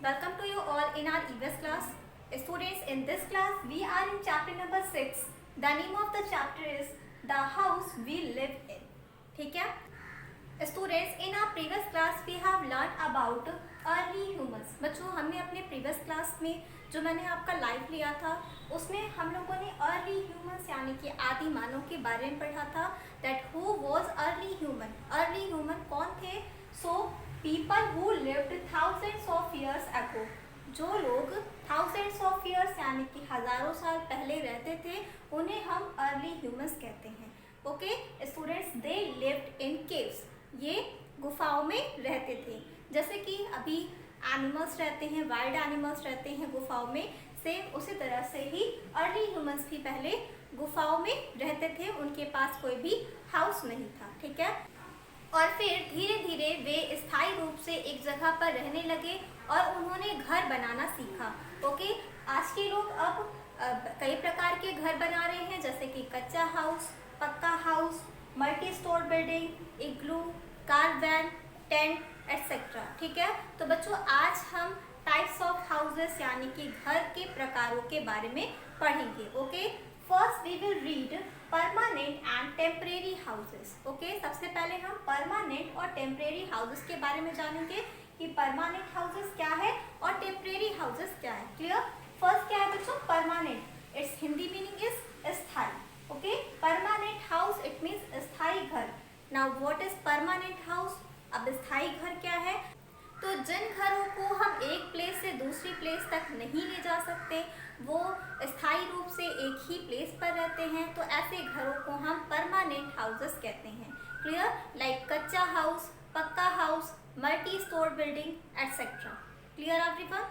welcome to you all in our EVS class. Students, in this class we are in chapter number 6. The name of the chapter is The House We Live In. ठीक है students, in our previous class we have learn about early humans. बच्चों, हमने अपने previous class में जो मैंने आपका live लिया था उसमें हम लोगों ने अर्ली ह्यूमंस यानी कि आदि मानव के बारे में पढ़ा था. That who was early human. Early human कौन थे? So people who lived thousands of years ago. जो लोग थाउजेंड्स ऑफ ईयर्स यानी कि हज़ारों साल पहले रहते थे उन्हें हम अर्ली ह्यूमंस कहते हैं. Okay students, they lived in caves. ये गुफाओं में रहते थे. जैसे कि अभी एनिमल्स रहते हैं, वाइल्ड एनिमल्स रहते हैं गुफाओं में, सेम उसी तरह से ही अर्ली ह्यूमंस भी पहले गुफाओं में रहते थे. उनके पास कोई भी हाउस नहीं था. ठीक है, और फिर धीरे धीरे वे स्थायी रूप से एक जगह पर रहने लगे और उन्होंने घर बनाना सीखा. ओके, आज के लोग अब कई प्रकार के घर बना रहे हैं, जैसे कि कच्चा house, pucca house, multi store building, इग्लू, कारवैन, टेंट एटसेट्रा. ठीक है, तो बच्चों आज हम टाइप्स ऑफ हाउसेस यानी कि घर के प्रकारों के बारे में पढ़ेंगे. Okay, first we will read permanent and temporary houses. Okay, सबसे पहले हम परमानेंट और टेम्परेरी हाउसेस के बारे में जानेंगे कि परमानेंट हाउसेस क्या है और टेम्परेरी हाउसेस क्या है. क्लियर? फर्स्ट क्या है बच्चों? Permanent. Its Hindi meaning is स्थायी. Okay, permanent house it means स्थायी घर. Now what is permanent house? अब स्थायी घर क्या है? तो जिन घरों को हम एक प्लेस से दूसरी प्लेस तक नहीं ले जा सकते, वो स्थायी रूप से एक ही प्लेस पर रहते हैं, तो ऐसे घरों को हम परमानेंट हाउसेस कहते हैं. Clear? Like kachcha house, pucca house, multi store building etcetera. Clear everyone?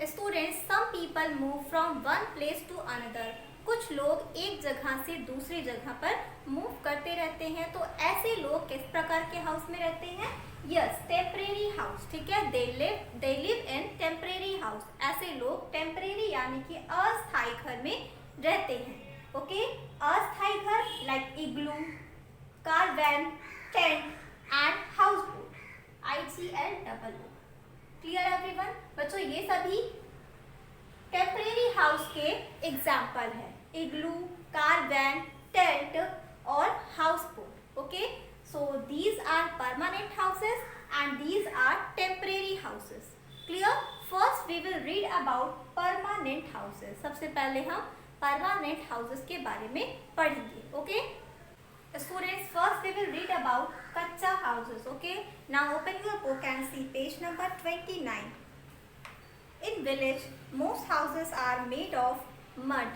Students, some people move from one place to another. कुछ लोग एक जगह से दूसरी जगह पर मूव करते रहते हैं, तो ऐसे लोग किस प्रकार के हाउस में रहते हैं? Yes, temporary house. ठीक है, they live in temporary house. ऐसे लोग टेम्परेरी यानी कि अस्थायी घर में रहते हैं. ओके, अस्थायी घर like igloo, caravan, tent and house boat. IGL. Clear everyone? बच्चों, ये सभी टेम्परेरी हाउस के एग्जाम्पल है. इग्लू, कारवैन, टेंट और house boat. Okay, so these are permanent houses and these are temporary houses. Clear? First we will read about permanent houses. सबसे पहले हम permanent houses के बारे में पढ़ेंगे. Okay students, first we will read about कच्चा houses. Okay, now open your book and see page number 29. In village, most houses are made of mud,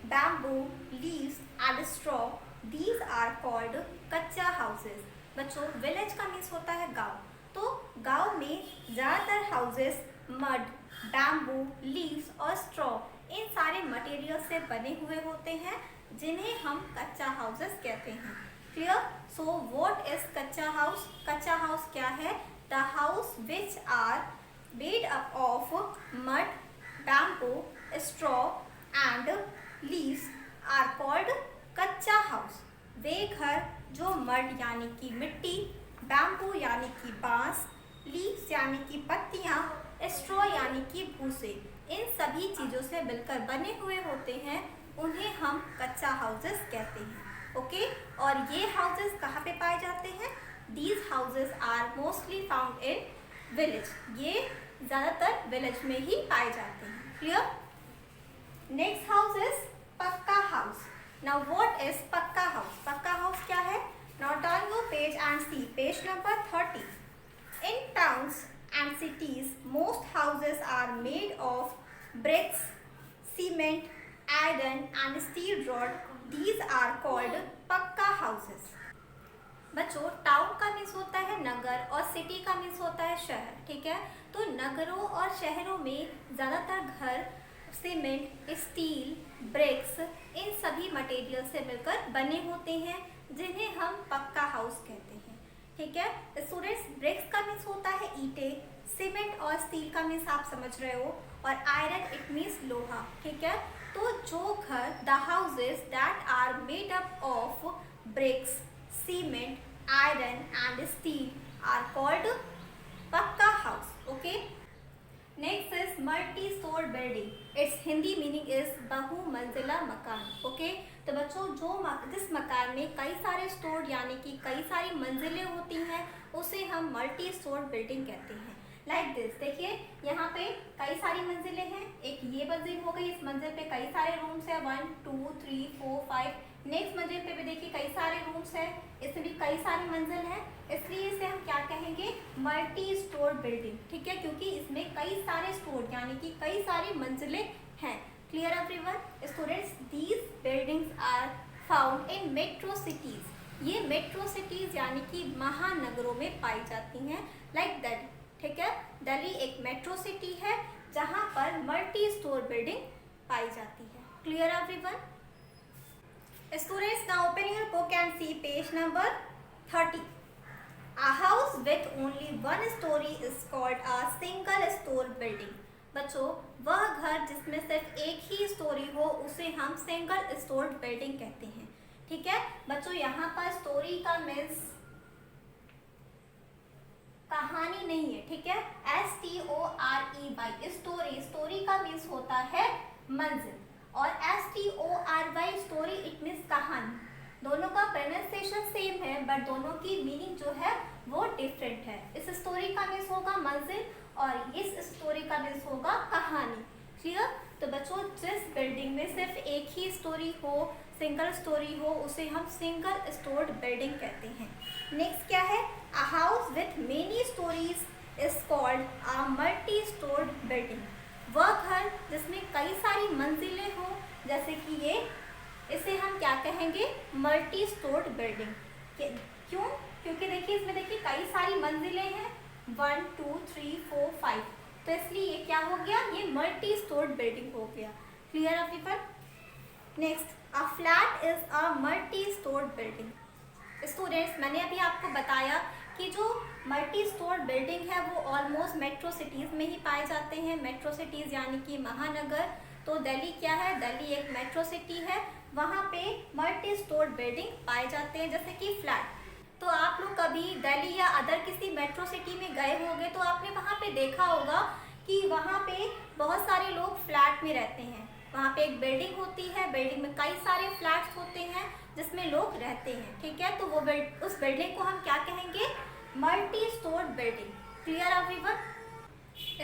bamboo, leaves and straw. These are called कच्चा houses. बच्चों, village का means होता है गांव. तो गांव में ज़्यादातर houses mud, bamboo, leaves और straw इन सारे मटेरियल से बने हुए होते हैं, जिन्हें हम कच्चा हाउसेस कहते हैं. Clear? So what is kachcha house? Kachcha house क्या है? The house which are made up of mud, bamboo, straw and leaves are called कच्चा हाउस. वे घर जो मड यानी कि मिट्टी, बैम्बू यानी कि बांस, लीव्स यानी कि पत्तियां, स्ट्रॉ यानी कि भूसे, इन सभी चीज़ों से मिलकर बने हुए होते हैं, उन्हें हम कच्चा हाउसेस कहते हैं. ओके, और ये हाउसेस कहाँ पे पाए जाते हैं? These houses are mostly found in village. ये ज़्यादातर विलेज में ही पाए जाते हैं. Clear? Next house is pucca house. Now what is pucca house? Pucca house क्या है? Now turn your page and see page number 30. In towns and cities most houses are made of bricks, cement, iron and steel rod. These are called pucca houses. बच्चों, town का means होता है नगर और city का means होता है शहर. ठीक है, तो नगरों और शहरों में ज़्यादातर घर सीमेंट, स्टील, ब्रिक्स इन सभी मटेरियल से मिलकर बने होते हैं, जिन्हें हम पक्का हाउस कहते हैं. ठीक है स्टूडेंट्स, ब्रिक्स का मीन्स होता है ईंटें, सीमेंट और स्टील का मीन्स आप समझ रहे हो, और आयरन इट मीन्स लोहा. ठीक है, तो जो घर the houses that are made up of bricks, cement, iron and steel are called पक्का house. Okay. Next multi store building, it's Hindi meaning is बहुमंजिला मकान। ओके, तो बच्चों जिस मकान में कई सारे स्टोर यानी कि कई सारी मंजिलें होती हैं उसे हम मल्टी स्टोर बिल्डिंग कहते हैं। लाइक दिस, देखिए यहाँ पे कई सारी मंजिलें हैं, एक ये मंजिल हो गई, इस मंजिल पे कई सारे रूम्स है 1 2 3 4 5। नेक्स्ट मंजिल पे भी देखिए कई सारे रूम्स है, इसमें भी कई सारी मंजिल है, इसलिए इसे हम क्या कहेंगे, मल्टी स्टोर बिल्डिंग। ठीक है, क्योंकि इसमें कई सारे स्टोर यानी कि कई सारी मंजिलें हैं। Clear everyone? Students, these buildings are found in metro cities. ये मेट्रो सिटीज यानी कि महानगरों में पाई जाती हैं। लाइक दिल्ली, ठीक है, दिल्ली एक मेट्रो सिटी है जहां पर मल्टी स्टोर बिल्डिंग पाई जाती है। Clear everyone? Students, now open your book and see page number 30. A house with only one story is called a single store building. बच्चों, वह घर जिसमें सिर्फ एक ही स्टोरी हो उसे हम सिंगल स्टोर बिल्डिंग कहते हैं। ठीक है बच्चों, यहाँ पर स्टोरी का मीन्स कहानी नहीं है। ठीक है, STORY स्टोरी, स्टोरी का मीन्स होता है मंजिल, और STORY स्टोरी इट मीन्स कहानी। दोनों का प्रोनाउंसिएशन सेम है बट दोनों की मीनिंग जो है वो डिफरेंट है। इस स्टोरी का मीन्स होगा मंजिल और इस स्टोरी का मीन्स होगा कहानी। क्लियर? तो बच्चों, जिस बिल्डिंग में सिर्फ एक ही स्टोरी हो, सिंगल स्टोरी हो, उसे हम सिंगल स्टोर्ड बिल्डिंग कहते हैं। नेक्स्ट क्या है, a house with many stories is called a multi stored building. वह घर जिसमें कई सारी मंजिलें हो, जैसे कि ये, इसे हम क्या कहेंगे, मल्टी स्टोर्ड बिल्डिंग। क्यों? क्योंकि देखिए इसमें देखिए कई सारी मंजिलें हैं 1 2 3 4 5, तो इसलिए ये क्या हो गया, ये मल्टी स्टोर्ड बिल्डिंग हो गया। Clear everyone? Next, a flat is a multi stored building. Students, मैंने अभी आपको बताया कि जो मल्टी स्टोर बिल्डिंग है वो ऑलमोस्ट मेट्रो सिटीज़ में ही पाए जाते हैं। मेट्रो सिटीज़ यानी कि महानगर। तो दिल्ली क्या है, दिल्ली एक मेट्रो सिटी है, वहाँ पे मल्टी स्टोर बिल्डिंग पाए जाते हैं, जैसे कि फ्लैट। तो आप लोग कभी दिल्ली या अदर किसी मेट्रो सिटी में गए होंगे तो आपने वहाँ पे देखा होगा कि वहाँ पे बहुत सारे लोग फ्लैट में रहते हैं। वहाँ पे एक बिल्डिंग होती है, बिल्डिंग में कई सारे फ्लैट्स होते हैं जिसमें लोग रहते हैं। ठीक है, तो वो उस बिल्डिंग को हम क्या कहेंगे, multi store building. Clear everyone?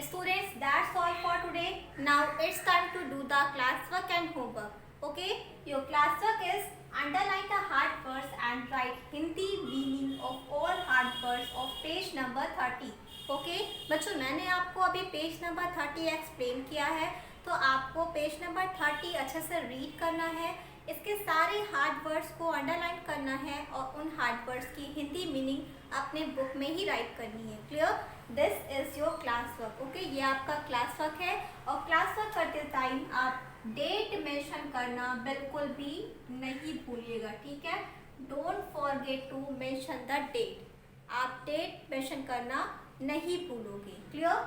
Students, that's all for today. Now it's time to do the classwork and homework. Okay, your classwork is underline the hard words and write Hindi meaning of all hard words of page number 30. Okay, बच्चों, मैंने आपको अभी page number 30 explain किया है, तो आपको page number 30 अच्छे से रीड करना है, इसके सारे हार्ड वर्ड्स को अंडरलाइन करना है और उन हार्ड वर्ड्स की हिंदी मीनिंग अपने बुक में ही राइट करनी है। Clear? This is your class work. Okay, ये आपका क्लास वर्क है, और क्लास वर्क करते टाइम आप डेट मेंशन करना बिल्कुल भी नहीं भूलिएगा। ठीक है, don't forget to mention the date. आप डेट मेंशन करना नहीं भूलोगे। Clear?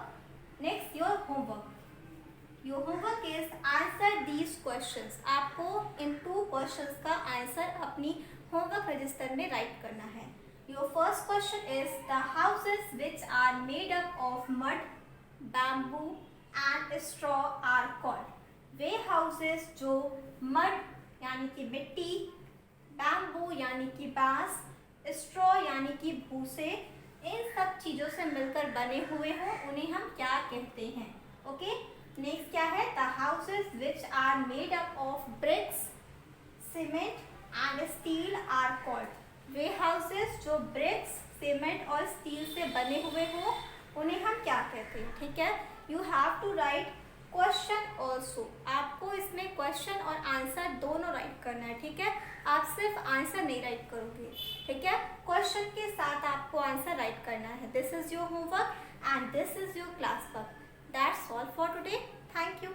Next, your homework. Your homework is answer these questions. आपको इन 2 क्वेश्चंस का आंसर अपनी होमवर्क रजिस्टर में राइट करना है। Your first question is the houses which are made up of mud, bamboo and straw are called. वे houses जो mud यानी कि मिट्टी, बैम्बू यानी कि बांस, स्ट्रॉ यानी कि भूसे, इन सब चीज़ों से मिलकर बने हुए हों उन्हें हम क्या कहते हैं। ओके, नेक्स्ट क्या है, the houses which are made up of bricks, cement and steel are called. वे हाउसेस जो ब्रिक्स, सीमेंट और स्टील से बने हुए हों उन्हें हम क्या कहते हैं। ठीक है, you have to write question also. आपको इसमें क्वेश्चन और आंसर दोनों राइट करना है। ठीक है, आप सिर्फ आंसर नहीं राइट करोगे। ठीक है, क्वेश्चन के साथ आपको आंसर राइट करना है। This is your homework and this is your class work. That's all for today. Thank you.